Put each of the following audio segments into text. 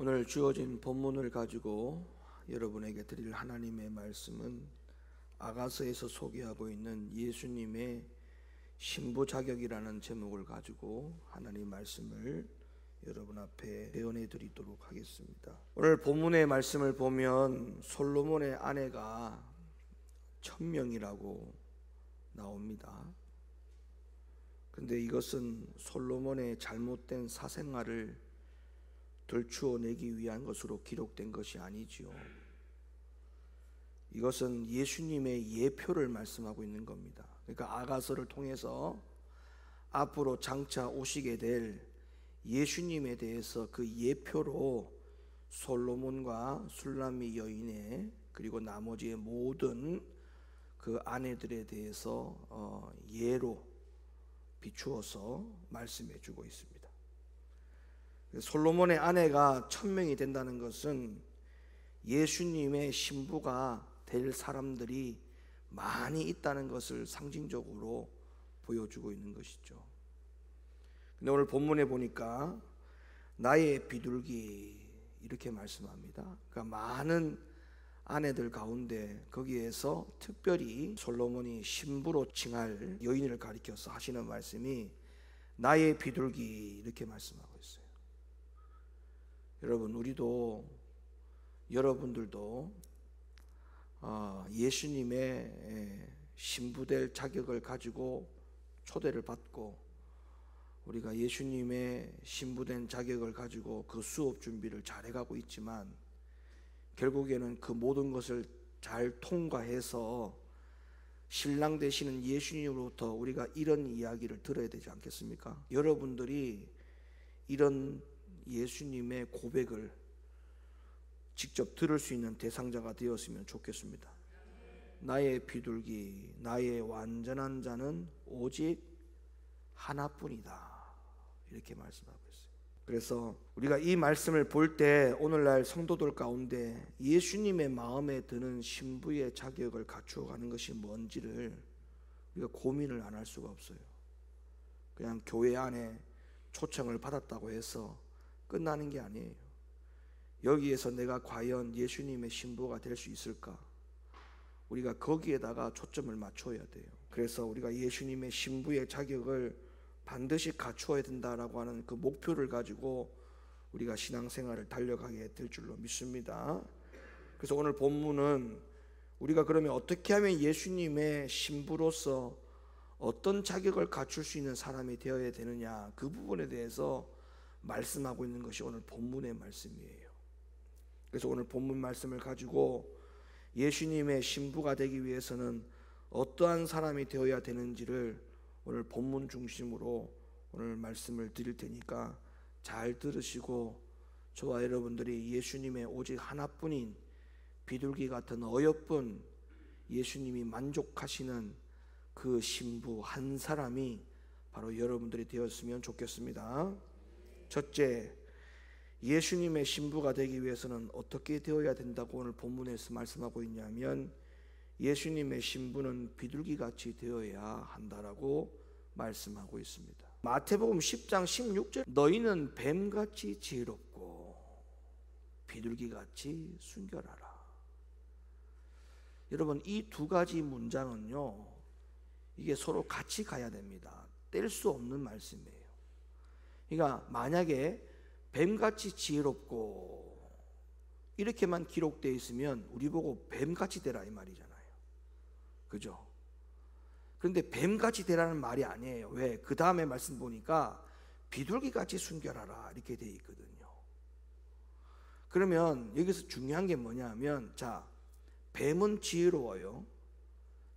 오늘 주어진 본문을 가지고 여러분에게 드릴 하나님의 말씀은 아가서에서 소개하고 있는 예수님의 신부 자격이라는 제목을 가지고 하나님 말씀을 여러분 앞에 배언해 드리도록 하겠습니다. 오늘 본문의 말씀을 보면 솔로몬의 아내가 1000명이라고 나옵니다. 근데 이것은 솔로몬의 잘못된 사생활을 들추어내기 위한 것으로 기록된 것이 아니지요. 이것은 예수님의 예표를 말씀하고 있는 겁니다. 그러니까 아가서를 통해서 앞으로 장차 오시게 될 예수님에 대해서 그 예표로 솔로몬과 술람미 여인의 그리고 나머지의 모든 그 아내들에 대해서 예로 비추어서 말씀해 주고 있습니다. 솔로몬의 아내가 1000명이 된다는 것은 예수님의 신부가 될 사람들이 많이 있다는 것을 상징적으로 보여주고 있는 것이죠. 근데 오늘 본문에 보니까 나의 비둘기 이렇게 말씀합니다. 그러니까 많은 아내들 가운데 거기에서 특별히 솔로몬이 신부로 칭할 여인을 가리켜서 하시는 말씀이 나의 비둘기 이렇게 말씀하고 있어요. 여러분, 여러분들도 예수님의 신부될 자격을 가지고 초대를 받고 우리가 예수님의 신부된 자격을 가지고 그 수업 준비를 잘 해가고 있지만 결국에는 그 모든 것을 잘 통과해서 신랑 되시는 예수님으로부터 우리가 이런 이야기를 들어야 되지 않겠습니까? 여러분들이 이런 예수님의 고백을 직접 들을 수 있는 대상자가 되었으면 좋겠습니다. 나의 비둘기, 나의 완전한 자는 오직 하나뿐이다 이렇게 말씀하고 있어요. 그래서 우리가 이 말씀을 볼 때 오늘날 성도들 가운데 예수님의 마음에 드는 신부의 자격을 갖추어가는 것이 뭔지를 우리가 고민을 안 할 수가 없어요. 그냥 교회 안에 초청을 받았다고 해서 끝나는 게 아니에요. 여기에서 내가 과연 예수님의 신부가 될 수 있을까? 우리가 거기에다가 초점을 맞춰야 돼요. 그래서 우리가 예수님의 신부의 자격을 반드시 갖추어야 된다라고 하는 그 목표를 가지고 우리가 신앙생활을 달려가게 될 줄로 믿습니다. 그래서 오늘 본문은 우리가 그러면 어떻게 하면 예수님의 신부로서 어떤 자격을 갖출 수 있는 사람이 되어야 되느냐, 그 부분에 대해서 말씀하고 있는 것이 오늘 본문의 말씀이에요. 그래서 오늘 본문 말씀을 가지고 예수님의 신부가 되기 위해서는 어떠한 사람이 되어야 되는지를 오늘 본문 중심으로 오늘 말씀을 드릴 테니까 잘 들으시고 저와 여러분들이 예수님의 오직 하나뿐인 비둘기 같은 어여쁜 예수님이 만족하시는 그 신부 한 사람이 바로 여러분들이 되었으면 좋겠습니다. 첫째, 예수님의 신부가 되기 위해서는 어떻게 되어야 된다고 오늘 본문에서 말씀하고 있냐면 예수님의 신부는 비둘기같이 되어야 한다라고 말씀하고 있습니다. 마태복음 10장 16절 너희는 뱀같이 지혜롭고 비둘기같이 순결하라. 여러분, 이 두 가지 문장은요, 이게 서로 같이 가야 됩니다. 뗄 수 없는 말씀이에요. 그러니까 만약에 뱀같이 지혜롭고 이렇게만 기록되어 있으면 우리 보고 뱀같이 되라 이 말이잖아요. 그죠? 그런데 뱀같이 되라는 말이 아니에요. 왜? 그 다음에 말씀 보니까 비둘기같이 순결하라 이렇게 되어 있거든요. 그러면 여기서 중요한 게 뭐냐면, 자, 뱀은 지혜로워요.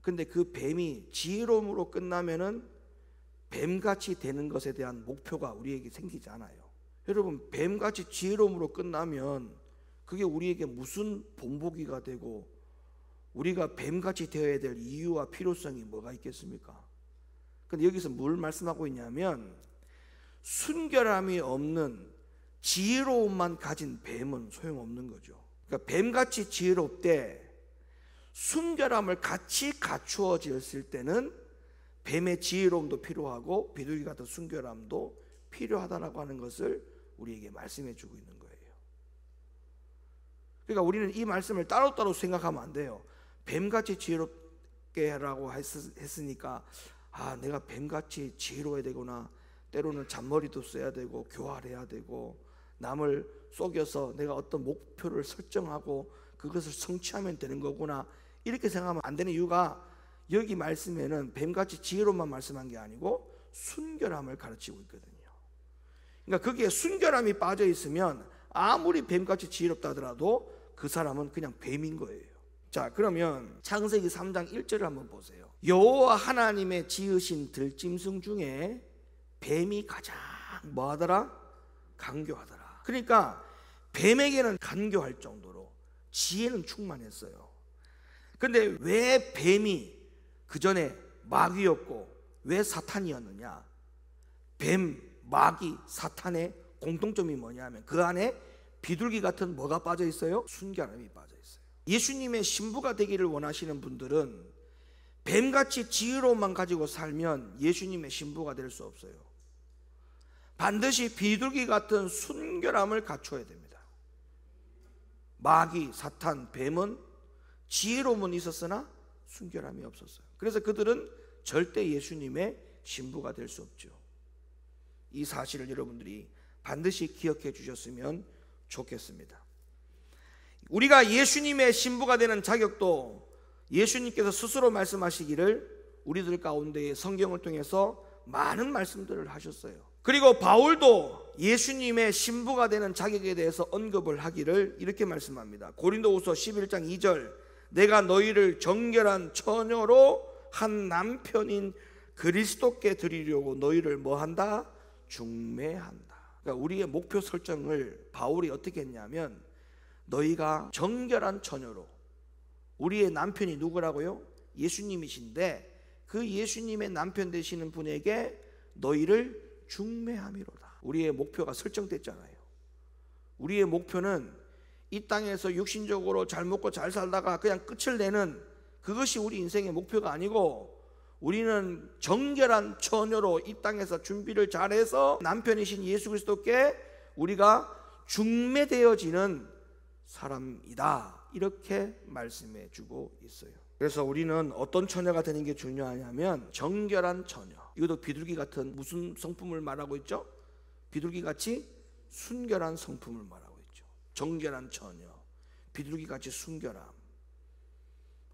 근데 그 뱀이 지혜로움으로 끝나면은 뱀같이 되는 것에 대한 목표가 우리에게 생기지 않아요. 여러분, 뱀같이 지혜로움으로 끝나면 그게 우리에게 무슨 본보기가 되고 우리가 뱀같이 되어야 될 이유와 필요성이 뭐가 있겠습니까? 근데 여기서 뭘 말씀하고 있냐면 순결함이 없는 지혜로움만 가진 뱀은 소용없는 거죠. 그러니까 뱀같이 지혜롭되 순결함을 같이 갖추어졌을 때는 뱀의 지혜로움도 필요하고 비둘기 같은 순결함도 필요하다라고 하는 것을 우리에게 말씀해 주고 있는 거예요. 그러니까 우리는 이 말씀을 따로따로 생각하면 안 돼요. 뱀같이 지혜롭게 하라고 했으니까 내가 뱀같이 지혜로워야 되구나, 때로는 잔머리도 써야 되고 교활해야 되고 남을 속여서 내가 어떤 목표를 설정하고 그것을 성취하면 되는 거구나, 이렇게 생각하면 안 되는 이유가 여기 말씀에는 뱀같이 지혜로만 말씀한 게 아니고 순결함을 가르치고 있거든요. 그러니까 거기에 순결함이 빠져 있으면 아무리 뱀같이 지혜롭다 하더라도 그 사람은 그냥 뱀인 거예요. 자, 그러면 창세기 3장 1절을 한번 보세요. 여호와 하나님의 지으신 들짐승 중에 뱀이 가장 뭐하더라? 간교하더라. 그러니까 뱀에게는 간교할 정도로 지혜는 충만했어요. 근데 왜 뱀이 그 전에 마귀였고 왜 사탄이었느냐? 뱀, 마귀, 사탄의 공통점이 뭐냐면 그 안에 비둘기 같은 뭐가 빠져 있어요? 순결함이 빠져 있어요. 예수님의 신부가 되기를 원하시는 분들은 뱀같이 지혜로움만 가지고 살면 예수님의 신부가 될 수 없어요. 반드시 비둘기 같은 순결함을 갖춰야 됩니다. 마귀, 사탄, 뱀은 지혜로움은 있었으나 순결함이 없었어요. 그래서 그들은 절대 예수님의 신부가 될 수 없죠. 이 사실을 여러분들이 반드시 기억해 주셨으면 좋겠습니다. 우리가 예수님의 신부가 되는 자격도 예수님께서 스스로 말씀하시기를 우리들 가운데 성경을 통해서 많은 말씀들을 하셨어요. 그리고 바울도 예수님의 신부가 되는 자격에 대해서 언급을 하기를 이렇게 말씀합니다. 고린도후서 11장 2절, 내가 너희를 정결한 처녀로 한 남편인 그리스도께 드리려고 너희를 뭐한다? 중매한다. 그러니까 우리의 목표 설정을 바울이 어떻게 했냐면 너희가 정결한 처녀로, 우리의 남편이 누구라고요? 예수님이신데 그 예수님의 남편 되시는 분에게 너희를 중매함이로다. 우리의 목표가 설정됐잖아요. 우리의 목표는 이 땅에서 육신적으로 잘 먹고 잘 살다가 그냥 끝을 내는 그것이 우리 인생의 목표가 아니고 우리는 정결한 처녀로 이 땅에서 준비를 잘해서 남편이신 예수 그리스도께 우리가 중매되어지는 사람이다, 이렇게 말씀해 주고 있어요. 그래서 우리는 어떤 처녀가 되는 게 중요하냐면 정결한 처녀. 이것도 비둘기 같은 무슨 성품을 말하고 있죠? 비둘기같이 순결한 성품을 말하고 있죠. 정결한 처녀, 비둘기같이 순결함.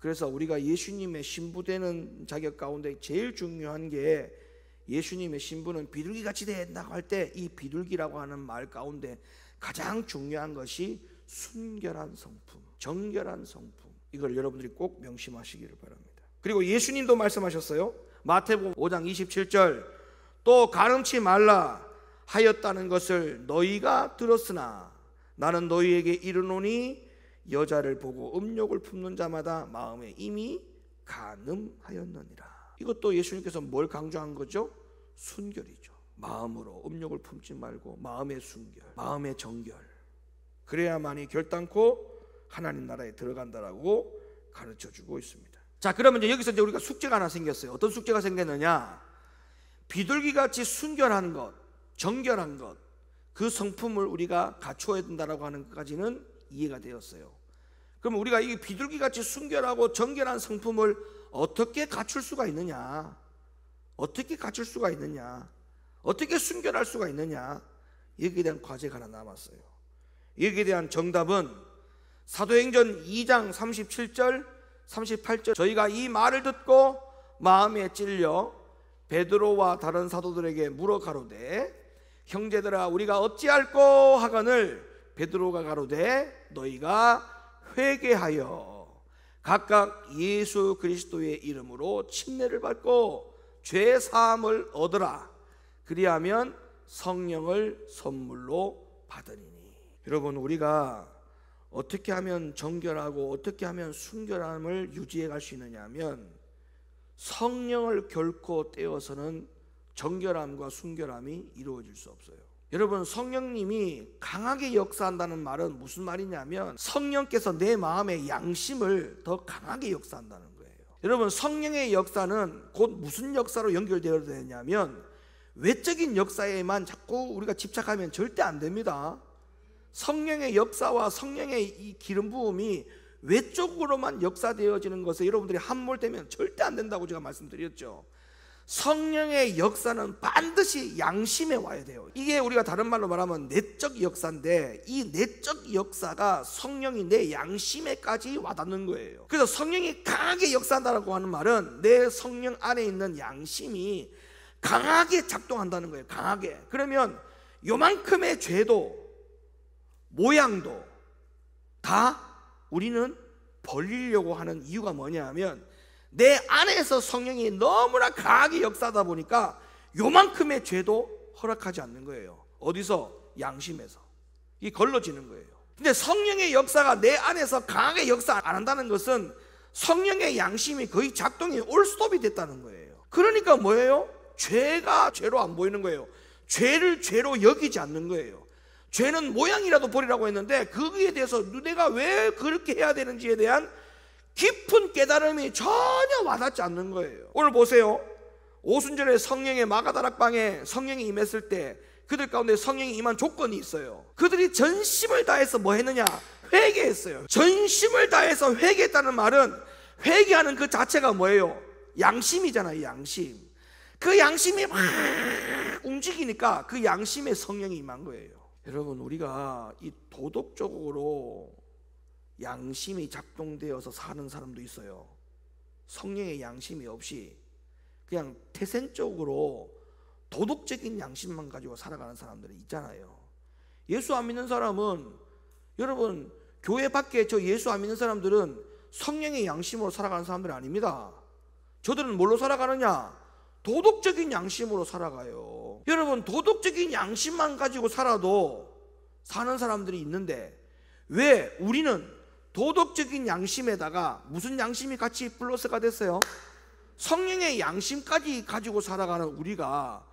그래서 우리가 예수님의 신부 되는 자격 가운데 제일 중요한 게, 예수님의 신부는 비둘기같이 된다고 할 때 이 비둘기라고 하는 말 가운데 가장 중요한 것이 순결한 성품, 정결한 성품. 이걸 여러분들이 꼭 명심하시기를 바랍니다. 그리고 예수님도 말씀하셨어요. 마태복음 5장 27절, 또 가늠치 말라 하였다는 것을 너희가 들었으나 나는 너희에게 이르노니 여자를 보고 음욕을 품는 자마다 마음에 이미 간음하였느니라. 이것도 예수님께서 뭘 강조한 거죠? 순결이죠. 마음으로 음욕을 품지 말고 마음의 순결, 마음의 정결, 그래야만이 결단코 하나님 나라에 들어간다라고 가르쳐주고 있습니다. 자, 그러면 이제 여기서 우리가 숙제가 하나 생겼어요. 어떤 숙제가 생겼느냐? 비둘기같이 순결한 것, 정결한 것, 그 성품을 우리가 갖추어야 된다라고 하는 것까지는 이해가 되었어요. 그럼 우리가 이 비둘기같이 순결하고 정결한 성품을 어떻게 갖출 수가 있느냐? 어떻게 갖출 수가 있느냐? 어떻게 순결할 수가 있느냐? 여기에 대한 과제가 하나 남았어요. 여기에 대한 정답은 사도행전 2장 37절 38절, 저희가 이 말을 듣고 마음에 찔려 베드로와 다른 사도들에게 물어 가로되 형제들아 우리가 어찌할꼬 하거늘 베드로가 가로되 너희가 회개하여 각각 예수 그리스도의 이름으로 침례를 받고 죄 사함을 얻으라. 그리하면 성령을 선물로 받으리니. 여러분, 우리가 어떻게 하면 정결하고 어떻게 하면 순결함을 유지해 갈 수 있느냐 하면 성령을 결코 떼어서는 정결함과 순결함이 이루어질 수 없어요. 여러분, 성령님이 강하게 역사한다는 말은 무슨 말이냐면 성령께서 내 마음의 양심을 더 강하게 역사한다는 거예요. 여러분, 성령의 역사는 곧 무슨 역사로 연결되어야 되냐면 외적인 역사에만 자꾸 우리가 집착하면 절대 안 됩니다. 성령의 역사와 성령의 이 기름 부음이 외적으로만 역사되어지는 것에 여러분들이 함몰되면 절대 안 된다고 제가 말씀드렸죠. 성령의 역사는 반드시 양심에 와야 돼요. 이게 우리가 다른 말로 말하면 내적 역사인데, 이 내적 역사가 성령이 내 양심에까지 와닿는 거예요. 그래서 성령이 강하게 역사한다고 하는 말은 내 성령 안에 있는 양심이 강하게 작동한다는 거예요. 강하게. 그러면 요만큼의 죄도 모양도 다 우리는 벌리려고 하는 이유가 뭐냐 하면, 내 안에서 성령이 너무나 강하게 역사하다 보니까 요만큼의 죄도 허락하지 않는 거예요. 어디서? 양심에서. 이게 걸러지는 거예요. 근데 성령의 역사가 내 안에서 강하게 역사 안 한다는 것은 성령의 양심이 거의 작동이 올스톱이 됐다는 거예요. 그러니까 뭐예요? 죄가 죄로 안 보이는 거예요. 죄를 죄로 여기지 않는 거예요. 죄는 모양이라도 버리라고 했는데 거기에 대해서 내가 왜 그렇게 해야 되는지에 대한 깊은 깨달음이 전혀 와닿지 않는 거예요. 오늘 보세요. 오순절에 성령의 마가다락방에 성령이 임했을 때 그들 가운데 성령이 임한 조건이 있어요. 그들이 전심을 다해서 뭐 했느냐? 회개했어요. 전심을 다해서 회개했다는 말은, 회개하는 그 자체가 뭐예요? 양심이잖아요. 양심. 그 양심이 막 움직이니까 그 양심에 성령이 임한 거예요. 여러분, 우리가 이 도덕적으로 양심이 작동되어서 사는 사람도 있어요. 성령의 양심이 없이 그냥 태생적으로 도덕적인 양심만 가지고 살아가는 사람들이 있잖아요. 예수 안 믿는 사람은, 여러분 교회 밖에 저 예수 안 믿는 사람들은 성령의 양심으로 살아가는 사람들이 아닙니다. 저들은 뭘로 살아가느냐? 도덕적인 양심으로 살아가요. 여러분, 도덕적인 양심만 가지고 살아도 사는 사람들이 있는데, 왜 우리는 도덕적인 양심에다가 무슨 양심이 같이 플러스가 됐어요? 성령의 양심까지 가지고 살아가는 우리가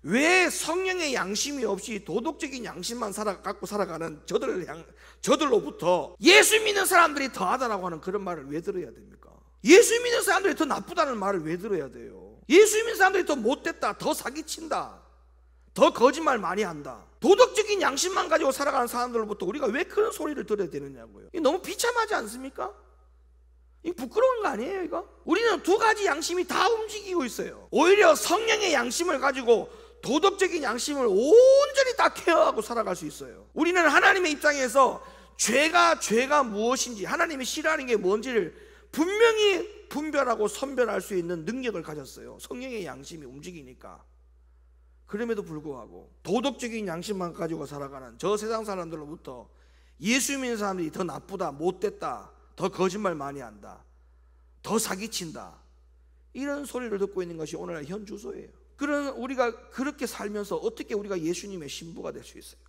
왜 성령의 양심이 없이 도덕적인 양심만 갖고 살아가는 저들로부터 예수 믿는 사람들이 더하다라고 하는 그런 말을 왜 들어야 됩니까? 예수 믿는 사람들이 더 나쁘다는 말을 왜 들어야 돼요? 예수 믿는 사람들이 더 못됐다, 더 사기친다, 더 거짓말 많이 한다, 도덕적인 양심만 가지고 살아가는 사람들로부터 우리가 왜 그런 소리를 들어야 되느냐고요. 이게 너무 비참하지 않습니까? 이거 부끄러운 거 아니에요? 이거? 우리는 두 가지 양심이 다 움직이고 있어요. 오히려 성령의 양심을 가지고 도덕적인 양심을 온전히 다 케어하고 살아갈 수 있어요. 우리는 하나님의 입장에서 죄가 무엇인지, 하나님이 싫어하는 게 뭔지를 분명히 분별하고 선별할 수 있는 능력을 가졌어요. 성령의 양심이 움직이니까. 그럼에도 불구하고 도덕적인 양심만 가지고 살아가는 저 세상 사람들로부터 예수 믿는 사람들이 더 나쁘다, 못됐다, 더 거짓말 많이 한다, 더 사기친다, 이런 소리를 듣고 있는 것이 오늘날 현 주소예요. 그런 우리가 그렇게 살면서 어떻게 우리가 예수님의 신부가 될 수 있어요?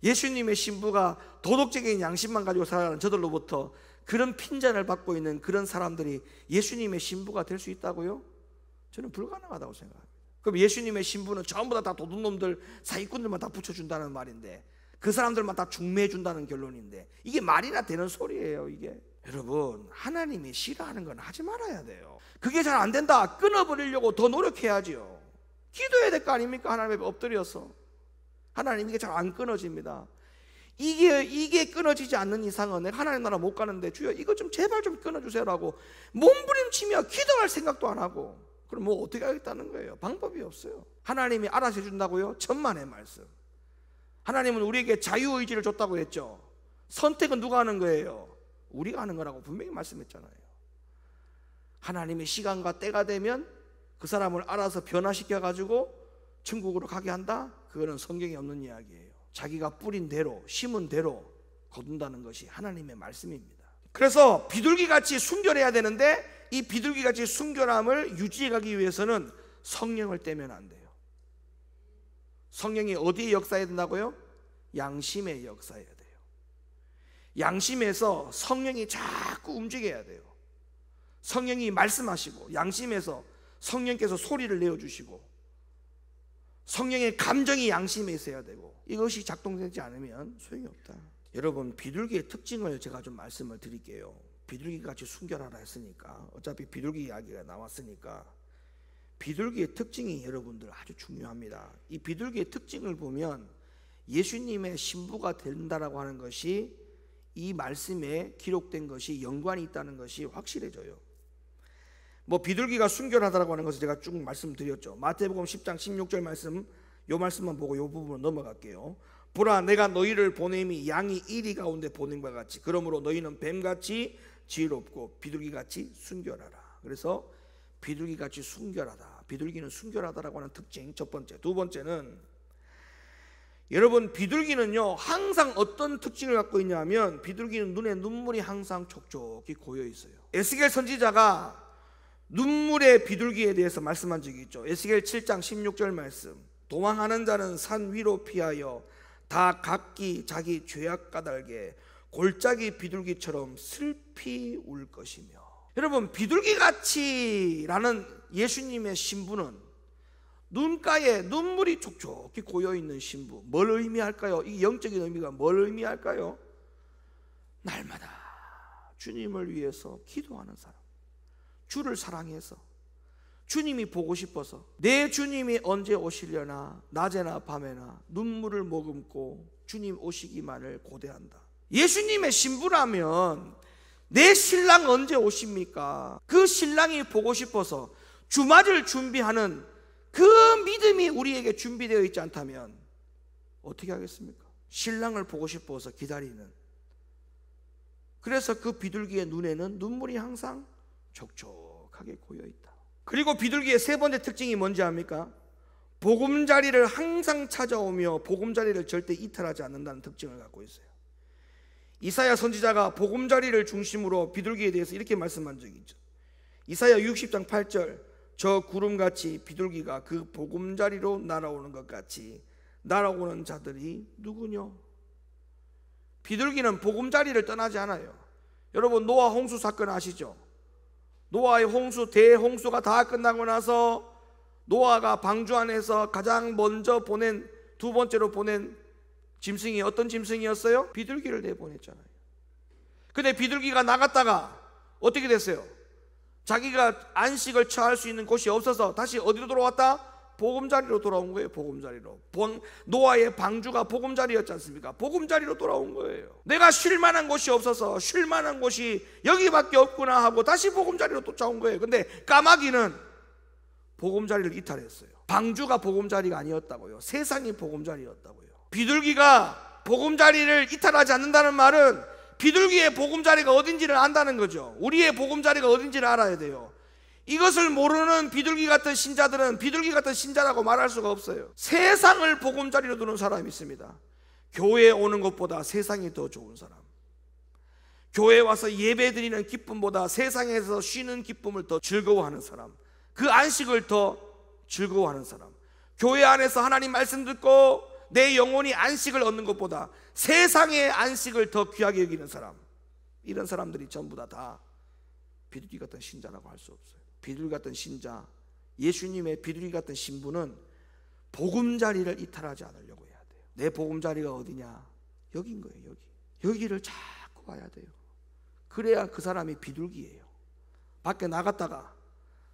예수님의 신부가 도덕적인 양심만 가지고 살아가는 저들로부터 그런 핀잔을 받고 있는 그런 사람들이 예수님의 신부가 될 수 있다고요? 저는 불가능하다고 생각합니다. 그럼 예수님의 신부는 전부 다 도둑놈들, 사기꾼들만 다 붙여준다는 말인데, 그 사람들만 다 중매해준다는 결론인데, 이게 말이나 되는 소리예요. 이게 여러분, 하나님이 싫어하는 건 하지 말아야 돼요. 그게 잘 안 된다, 끊어버리려고 더 노력해야지요. 기도해야 될 거 아닙니까? 하나님 앞에 엎드려서. 하나님, 이게 잘 안 끊어집니다. 이게 끊어지지 않는 이상은 내가 하나님 나라 못 가는데, 주여 이거 좀 제발 좀 끊어주세요라고 몸부림치며 기도할 생각도 안 하고, 그럼 뭐 어떻게 하겠다는 거예요? 방법이 없어요. 하나님이 알아서 해준다고요? 천만의 말씀. 하나님은 우리에게 자유의지를 줬다고 했죠. 선택은 누가 하는 거예요? 우리가 하는 거라고 분명히 말씀했잖아요. 하나님의 시간과 때가 되면 그 사람을 알아서 변화시켜가지고 천국으로 가게 한다? 그거는 성경에 없는 이야기예요. 자기가 뿌린 대로, 심은 대로 거둔다는 것이 하나님의 말씀입니다. 그래서 비둘기같이 순결해야 되는데, 이 비둘기같이 순결함을 유지해가기 위해서는 성령을 떼면 안 돼요. 성령이 어디에 역사해야 된다고요? 양심에 역사해야 돼요. 양심에서 성령이 자꾸 움직여야 돼요. 성령이 말씀하시고, 양심에서 성령께서 소리를 내어주시고, 성령의 감정이 양심에 있어야 되고, 이것이 작동되지 않으면 소용이 없다. 여러분, 비둘기의 특징을 제가 좀 말씀을 드릴게요. 비둘기같이 순결하라 했으니까, 어차피 비둘기 이야기가 나왔으니까, 비둘기의 특징이 여러분들 아주 중요합니다. 이 비둘기의 특징을 보면 예수님의 신부가 된다라고 하는 것이 이 말씀에 기록된 것이 연관이 있다는 것이 확실해져요. 뭐 비둘기가 순결하다라고 하는 것을 제가 쭉 말씀드렸죠. 마태복음 10장 16절 말씀, 요 말씀만 보고 요 부분으로 넘어갈게요. 보라, 내가 너희를 보냄이 양이 이리 가운데 보냄과 같이, 그러므로 너희는 뱀같이 지혜롭고 비둘기같이 순결하라. 그래서 비둘기같이 순결하다, 비둘기는 순결하다라고 하는 특징 첫 번째. 두 번째는, 여러분 비둘기는요 항상 어떤 특징을 갖고 있냐면, 비둘기는 눈에 눈물이 항상 촉촉히 고여 있어요. 에스겔 선지자가 눈물의 비둘기에 대해서 말씀한 적이 있죠. 에스겔 7장 16절 말씀, 도망하는 자는 산 위로 피하여 다 각기 자기 죄악 까닭에 골짜기 비둘기처럼 슬피 울 것이며. 여러분 비둘기같이라는 예수님의 신부는 눈가에 눈물이 촉촉히 고여있는 신부. 뭘 의미할까요? 이 영적인 의미가 뭘 의미할까요? 날마다 주님을 위해서 기도하는 사람, 주를 사랑해서 주님이 보고 싶어서 내 주님이 언제 오시려나 낮에나 밤에나 눈물을 머금고 주님 오시기만을 고대한다. 예수님의 신부라면 내 신랑 언제 오십니까? 그 신랑이 보고 싶어서 주맞을 준비하는 그 믿음이 우리에게 준비되어 있지 않다면 어떻게 하겠습니까? 신랑을 보고 싶어서 기다리는, 그래서 그 비둘기의 눈에는 눈물이 항상 촉촉하게 고여있다. 그리고 비둘기의 세 번째 특징이 뭔지 압니까? 보금자리를 항상 찾아오며 보금자리를 절대 이탈하지 않는다는 특징을 갖고 있어요. 이사야 선지자가 보금자리를 중심으로 비둘기에 대해서 이렇게 말씀한 적이 있죠. 이사야 60장 8절, 저 구름같이 비둘기가 그 보금자리로 날아오는 것 같이 날아오는 자들이 누구뇨? 비둘기는 보금자리를 떠나지 않아요. 여러분 노아 홍수 사건 아시죠? 노아의 홍수, 대홍수가 다 끝나고 나서 노아가 방주 안에서 가장 먼저 보낸, 두 번째로 보낸 짐승이 어떤 짐승이었어요? 비둘기를 내보냈잖아요. 근데 비둘기가 나갔다가 어떻게 됐어요? 자기가 안식을 처할 수 있는 곳이 없어서 다시 어디로 돌아왔다? 보금자리로 돌아온 거예요. 보금자리로. 노아의 방주가 보금자리였지 않습니까? 보금자리로 돌아온 거예요. 내가 쉴 만한 곳이 없어서 쉴 만한 곳이 여기밖에 없구나 하고 다시 보금자리로 쫓아온 거예요. 근데 까마귀는 보금자리를 이탈했어요. 방주가 보금자리가 아니었다고요. 세상이 보금자리였다고요. 비둘기가 보금자리를 이탈하지 않는다는 말은 비둘기의 보금자리가 어딘지를 안다는 거죠. 우리의 보금자리가 어딘지를 알아야 돼요. 이것을 모르는 비둘기 같은 신자들은 비둘기 같은 신자라고 말할 수가 없어요. 세상을 보금자리로 두는 사람이 있습니다. 교회에 오는 것보다 세상이 더 좋은 사람, 교회에 와서 예배 드리는 기쁨보다 세상에서 쉬는 기쁨을 더 즐거워하는 사람, 그 안식을 더 즐거워하는 사람, 교회 안에서 하나님 말씀 듣고 내 영혼이 안식을 얻는 것보다 세상의 안식을 더 귀하게 여기는 사람, 이런 사람들이 전부 다 비둘기 같은 신자라고 할 수 없어요. 비둘기 같은 신자, 예수님의 비둘기 같은 신부는 보금자리를 이탈하지 않으려고 해야 돼요. 내 보금자리가 어디냐? 여긴 거예요. 여기를 자꾸 와야 돼요. 그래야 그 사람이 비둘기예요. 밖에 나갔다가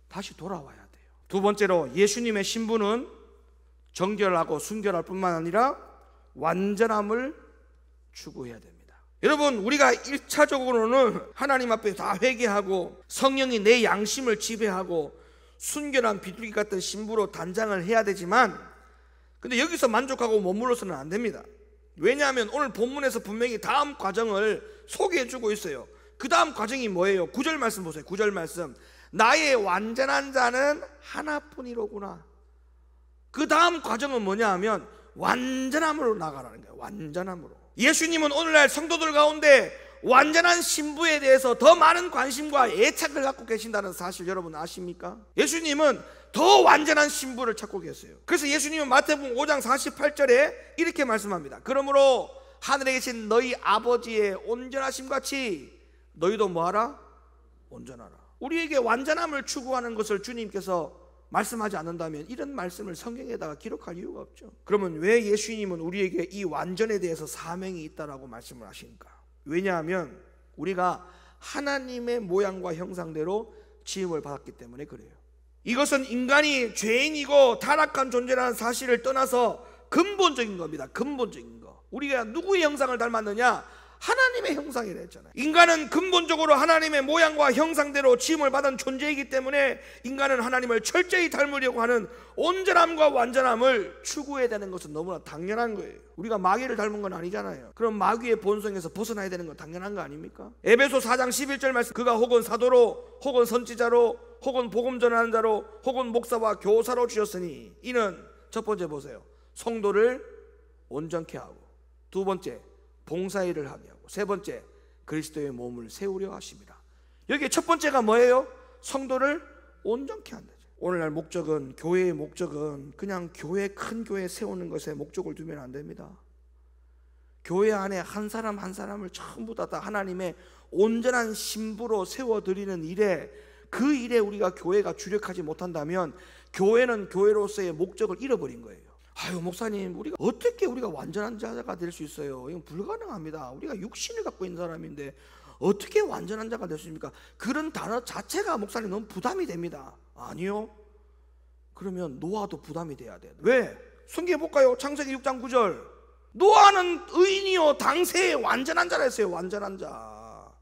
다시 돌아와야 돼요. 두 번째로, 예수님의 신부는 정결하고 순결할 뿐만 아니라 완전함을 추구해야 됩니다. 여러분, 우리가 1차적으로는 하나님 앞에 다 회개하고 성령이 내 양심을 지배하고 순결한 비둘기 같은 신부로 단장을 해야 되지만, 근데 여기서 만족하고 머물러서는 안 됩니다. 왜냐하면 오늘 본문에서 분명히 다음 과정을 소개해 주고 있어요. 그 다음 과정이 뭐예요? 9절 말씀 보세요. 9절 말씀, 나의 완전한 자는 하나뿐이로구나. 그 다음 과정은 뭐냐 하면 완전함으로 나가라는 거예요. 완전함으로. 예수님은 오늘날 성도들 가운데 완전한 신부에 대해서 더 많은 관심과 애착을 갖고 계신다는 사실 여러분 아십니까? 예수님은 더 완전한 신부를 찾고 계세요. 그래서 예수님은 마태복음 5장 48절에 이렇게 말씀합니다. 그러므로 하늘에 계신 너희 아버지의 온전하심 같이 너희도 뭐하라? 온전하라. 우리에게 완전함을 추구하는 것을 주님께서 말씀하지 않는다면 이런 말씀을 성경에다가 기록할 이유가 없죠. 그러면 왜 예수님은 우리에게 이 완전에 대해서 사명이 있다라고 말씀을 하십니까? 왜냐하면 우리가 하나님의 모양과 형상대로 지음을 받았기 때문에 그래요. 이것은 인간이 죄인이고 타락한 존재라는 사실을 떠나서 근본적인 겁니다. 근본적인 거. 우리가 누구의 형상을 닮았느냐? 하나님의 형상이라 했잖아요. 인간은 근본적으로 하나님의 모양과 형상대로 지음을 받은 존재이기 때문에 인간은 하나님을 철저히 닮으려고 하는 온전함과 완전함을 추구해야 되는 것은 너무나 당연한 거예요. 우리가 마귀를 닮은 건 아니잖아요. 그럼 마귀의 본성에서 벗어나야 되는 건 당연한 거 아닙니까? 에베소 4장 11절 말씀, 그가 혹은 사도로 혹은 선지자로 혹은 복음 전하는 자로 혹은 목사와 교사로 주셨으니 이는 첫 번째 보세요, 성도를 온전케 하고, 두 번째 봉사일을 하게 하고, 세 번째 그리스도의 몸을 세우려 하십니다. 여기 첫 번째가 뭐예요? 성도를 온전케 한다. 오늘날 목적은, 교회의 목적은 그냥 교회, 큰 교회 세우는 것에 목적을 두면 안 됩니다. 교회 안에 한 사람 한 사람을 전부 다 하나님의 온전한 신부로 세워드리는 일에, 그 일에 우리가 교회가 주력하지 못한다면 교회는 교회로서의 목적을 잃어버린 거예요. 아유 목사님, 어떻게 우리가 완전한 자가 될 수 있어요? 이건 불가능합니다. 우리가 육신을 갖고 있는 사람인데 어떻게 완전한 자가 될 수 있습니까? 그런 단어 자체가 목사님 너무 부담이 됩니다. 아니요, 그러면 노아도 부담이 돼야 돼요. 왜? 성경에 볼까요? 창세기 6장 9절, 노아는 의인이요 당세에 완전한 자라 했어요. 완전한 자.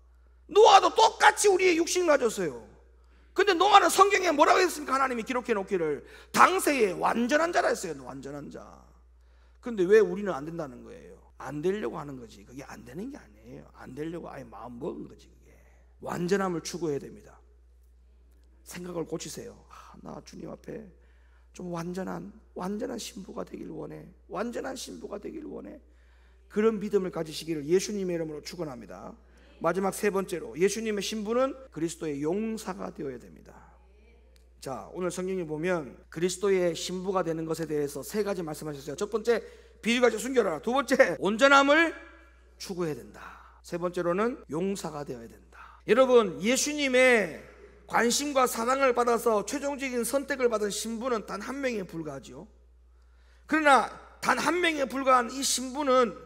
노아도 똑같이 우리의 육신을 가졌어요. 근데 노아는 성경에 뭐라고 했습니까? 하나님이 기록해 놓기를 당세에 완전한 자라 했어요. 완전한 자. 근데 왜 우리는 안 된다는 거예요? 안 되려고 하는 거지. 그게 안 되는 게 아니에요. 안 되려고 아예 마음 먹은 거지. 그게 완전함을 추구해야 됩니다. 생각을 고치세요. 나 주님 앞에 좀 완전한 신부가 되길 원해. 완전한 신부가 되길 원해. 그런 믿음을 가지시기를 예수님의 이름으로 축원합니다. 마지막 세 번째로, 예수님의 신부는 그리스도의 용사가 되어야 됩니다. 자, 오늘 성경에 보면 그리스도의 신부가 되는 것에 대해서 세 가지 말씀하셨어요. 첫 번째, 비유같이 숨겨라. 두 번째, 온전함을 추구해야 된다. 세 번째로는 용사가 되어야 된다. 여러분, 예수님의 관심과 사랑을 받아서 최종적인 선택을 받은 신부는 단 한 명에 불과하죠. 그러나 단 한 명에 불과한 이 신부는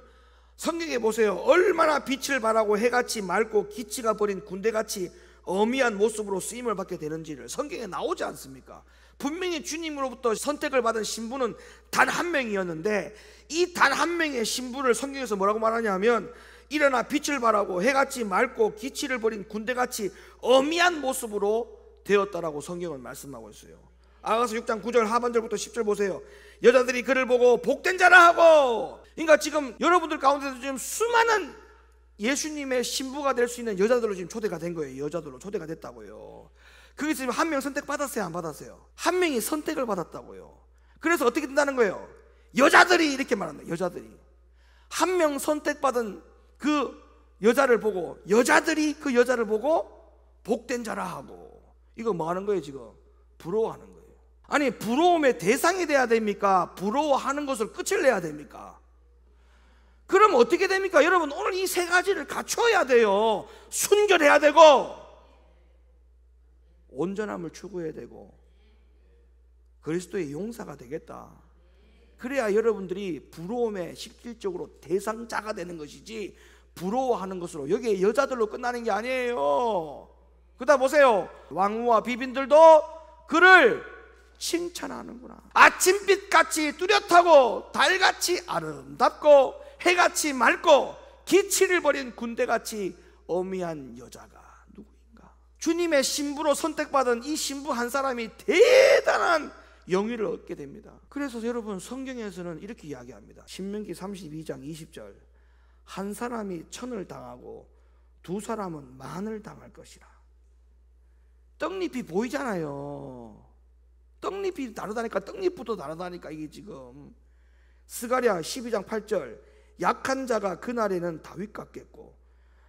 성경에 보세요. 얼마나 빛을 발하고 해같이 맑고 기치가 버린 군대같이 어미한 모습으로 쓰임을 받게 되는지를 성경에 나오지 않습니까? 분명히 주님으로부터 선택을 받은 신부는 단 한 명이었는데, 이 단 한 명의 신부를 성경에서 뭐라고 말하냐면, 일어나 빛을 발하고 해같이 맑고 기치를 버린 군대같이 어미한 모습으로 되었다라고 성경은 말씀하고 있어요. 아가서 6장 9절 하반절부터 10절 보세요. 여자들이 그를 보고 복된 자라 하고, 그러니까 지금 여러분들 가운데서 지금 수많은 예수님의 신부가 될 수 있는 여자들로 지금 초대가 된 거예요. 여자들로 초대가 됐다고요. 그게 지금 한 명 선택 받았어요, 안 받았어요? 한 명이 선택을 받았다고요. 그래서 어떻게 된다는 거예요? 여자들이 이렇게 말한다. 여자들이 한 명 선택받은 그 여자를 보고, 여자들이 그 여자를 보고 복된 자라 하고, 이거 뭐 하는 거예요? 지금 부러워하는 거예요. 아니, 부러움의 대상이 돼야 됩니까? 부러워하는 것을 끝을 내야 됩니까? 그럼 어떻게 됩니까? 여러분, 오늘 이 세 가지를 갖춰야 돼요. 순결해야 되고, 온전함을 추구해야 되고, 그리스도의 용사가 되겠다. 그래야 여러분들이 부러움에 실질적으로 대상자가 되는 것이지, 부러워하는 것으로, 여기에 여자들로 끝나는 게 아니에요. 그러다 보세요. 왕후와 비빈들도 그를 칭찬하는구나. 아침빛같이 뚜렷하고 달같이 아름답고 해같이 맑고 기치를 버린 군대같이 어미한 여자가 누구인가? 주님의 신부로 선택받은 이 신부 한 사람이 대단한 영예를 얻게 됩니다. 그래서 여러분, 성경에서는 이렇게 이야기합니다. 신명기 32장 20절, 한 사람이 천을 당하고 두 사람은 만을 당할 것이라. 떡잎이 보이잖아요. 떡잎이 다르다니까. 떡잎부터 다르다니까. 이게 지금 스가랴 12장 8절, 약한 자가 그날에는 다윗 같겠고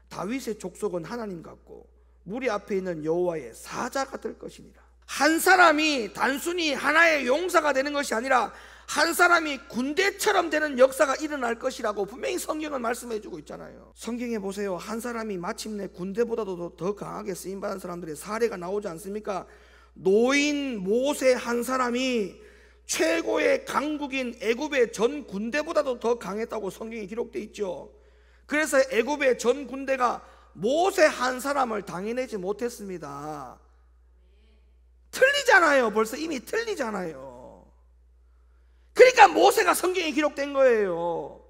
다윗의 족속은 하나님 같고 무리 앞에 있는 여호와의 사자가 될 것이니라. 한 사람이 단순히 하나의 용사가 되는 것이 아니라 한 사람이 군대처럼 되는 역사가 일어날 것이라고 분명히 성경은 말씀해 주고 있잖아요. 성경에 보세요. 한 사람이 마침내 군대보다도 더 강하게 쓰임받은 사람들의 사례가 나오지 않습니까? 노인 모세 한 사람이 최고의 강국인 애굽의 전 군대보다도 더 강했다고 성경에 기록되어 있죠. 그래서 애굽의 전 군대가 모세 한 사람을 당해내지 못했습니다. 틀리잖아요. 벌써 이미 틀리잖아요. 그러니까 모세가 성경에 기록된 거예요.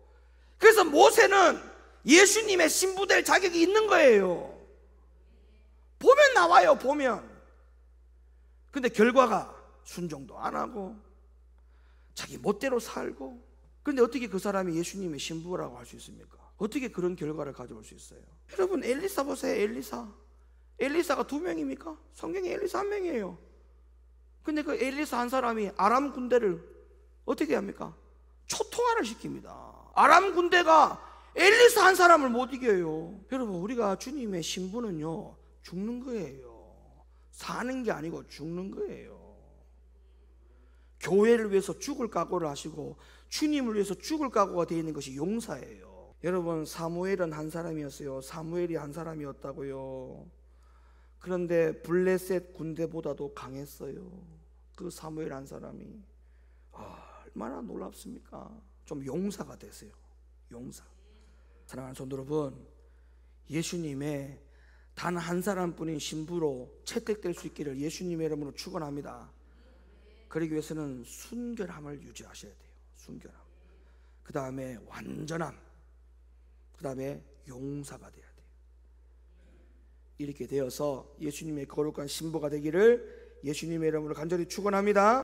그래서 모세는 예수님의 신부될 자격이 있는 거예요. 보면 나와요, 보면. 근데 결과가 순종도 안 하고 자기 멋대로 살고. 근데 어떻게 그 사람이 예수님의 신부라고 할 수 있습니까? 어떻게 그런 결과를 가져올 수 있어요? 여러분, 엘리사 보세요. 엘리사가 2명입니까? 성경에 엘리사 1명이에요. 근데 그 엘리사 한 사람이 아람 군대를 어떻게 합니까? 초토화를 시킵니다. 아람 군대가 엘리사 한 사람을 못 이겨요. 여러분, 우리가 주님의 신부는요, 죽는 거예요. 사는 게 아니고 죽는 거예요. 교회를 위해서 죽을 각오를 하시고 주님을 위해서 죽을 각오가 되어 있는 것이 용사예요. 여러분, 사무엘은 한 사람이었어요. 사무엘이 한 사람이었다고요. 그런데 블레셋 군대보다도 강했어요. 그 사무엘 한 사람이. 얼마나 놀랍습니까? 좀 용사가 되세요. 용사. 사랑하는 성도 여러분, 예수님의 단 한 사람뿐인 신부로 채택될 수 있기를 예수님의 이름으로 축원합니다. 그러기 위해서는 순결함을 유지하셔야 돼요. 순결함. 그 다음에 완전함. 그 다음에 용사가 돼야 돼요. 이렇게 되어서 예수님의 거룩한 신부가 되기를 예수님의 이름으로 간절히 축원합니다.